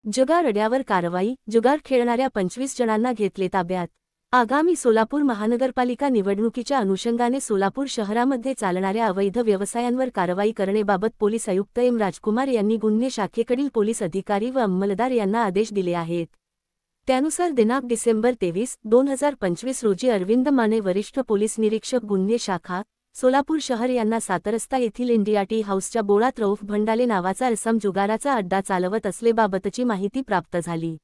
जुगार अड्ड्यावर कारवाई, जुगार खेळणाऱ्या 25 जणांना घेतले ताब्यात। आगामी सोलापूर महानगरपालिका निवडणुकीच्या अनुषंगाने सोलापूर शहरामध्ये चालणाऱ्या अवैध व्यवसायांवर कारवाई करण्याबाबत पोलीस आयुक्त एम राजकुमार यांनी गुन्हे शाखेकडील पोलीस अधिकारी व अंमलदार यांना आदेश दिले आहेत। त्यानुसार दिनांक डिसेंबर 23, 2025 रोजी अरविंद माने वरिष्ठ पोलीस निरीक्षक गुन्हे शाखा, सोलापूर शहर यांना 7 रस्ता येथील इंडिया टी हाऊसच्या बोळात रऊफ भंडाले नावाचा इसम जुगाराचा अड्डा चालवत असल्याबाबतची माहिती प्राप्त झाली।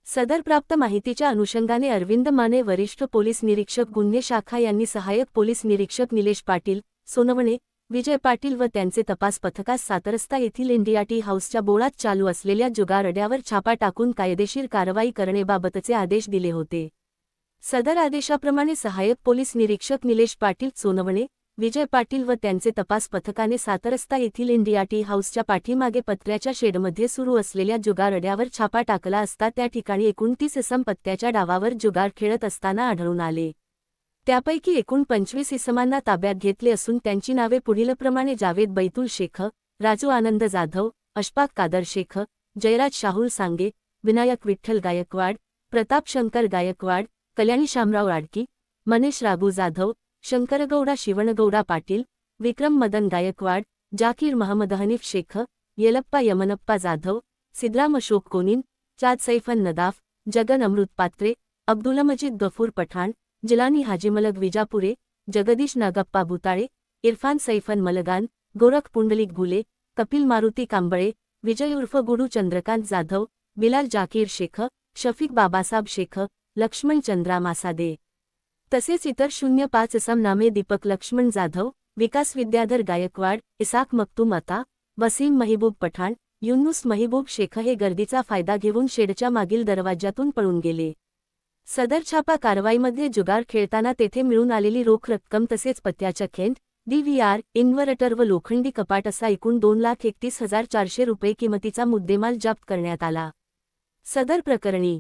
सदर प्राप्त माहितीच्या अनुषंगाने अरविंद माने वरिष्ठ पोलीस निरीक्षक गुन्हे शाखा यांनी सहाय्यक पोलीस निरीक्षक निलेश पाटील, सोनवणे, विजय पाटील व त्यांचे तपास पथकास 7 रस्ता येथील इंडिया टी हाऊसच्या बोळात चालू असलेल्या जुगार अड्ड्यावर छापा टाकून कायदेशीर कारवाई करण्याबाबतचे आदेश दिले होते। सदर आदेशाप्रमाणे सहाय्यक पोलीस निरीक्षक निलेश पाटील, सोनवणे, विजय पाटील व त्यांचे तपास पथकाने 7 रस्ता येथील इंडिया टी हाऊसच्या पाठीमागे पत्र्याच्या शेडमध्ये सुरू असलेल्या जुगार अड्ड्यावर छापा टाकला असता त्या ठिकाणी 29 इसम पत्त्याच्या डावावर जुगार खेळत असताना आढळून आले। त्यापैकी एकूण 25 इसमांना ताब्यात घेतले असून त्यांची नावे पुढीलप्रमाणे जावेद बैतुल शेख, राजू आनंद जाधव, अशफाक कादर शेख, जयराज शाहुल सांगे, विनायक विठ्ठल गायकवाड, प्रताप शंकर गायकवाड, कल्याणी शामराव आडकी, मनीष राघू जाधव, शंकरगौडा शिवणगौडा पाटील, विक्रम मदन गायकवाड, जाकीर महमद हनीफ शेख, येलप्पा यमनप्पा जाधव, सिद्राम अशोक कोनीन, चाद सैफन नदाफ, जगन अमृत पात्रे, अब्दुल मजीद गफूर पठाण, जिलानी हाजीमलक विजापुरे, जगदीश नागप्पा भुताळे, इरफान सैफन मलगान, गोरख पुंडलिक गुले, कपिल मारुती कांबळे, विजय उर्फ गुडू चंद्रकांत जाधव, बिलाल जाकीर शेख, शफीक बाबासाब शेख, लक्ष्मण चंद्रा मासादे तसेच इतर 05 इसम नामे दीपक लक्ष्मण जाधव, विकास विद्याधर गायकवाड, इसाक मक्तूम अता, वसीम महबूब पठाण, युनुस महबूब शेख हे गर्दीचा फायदा घेऊन शेडच्या मागील दरवाज्यातून पळून गेले। सदर छापा कारवाईमध्ये जुगार खेळताना तेथे मिळून आलेली रोख रक्कम तसेच पत्त्याच्या खेंड, DVR, इन्व्हर्टर व लोखंडी कपाट असा एकूण 2,31,400 रुपये किमतीचा मुद्देमाल जप्त करण्यात आला। सदर प्रकरणी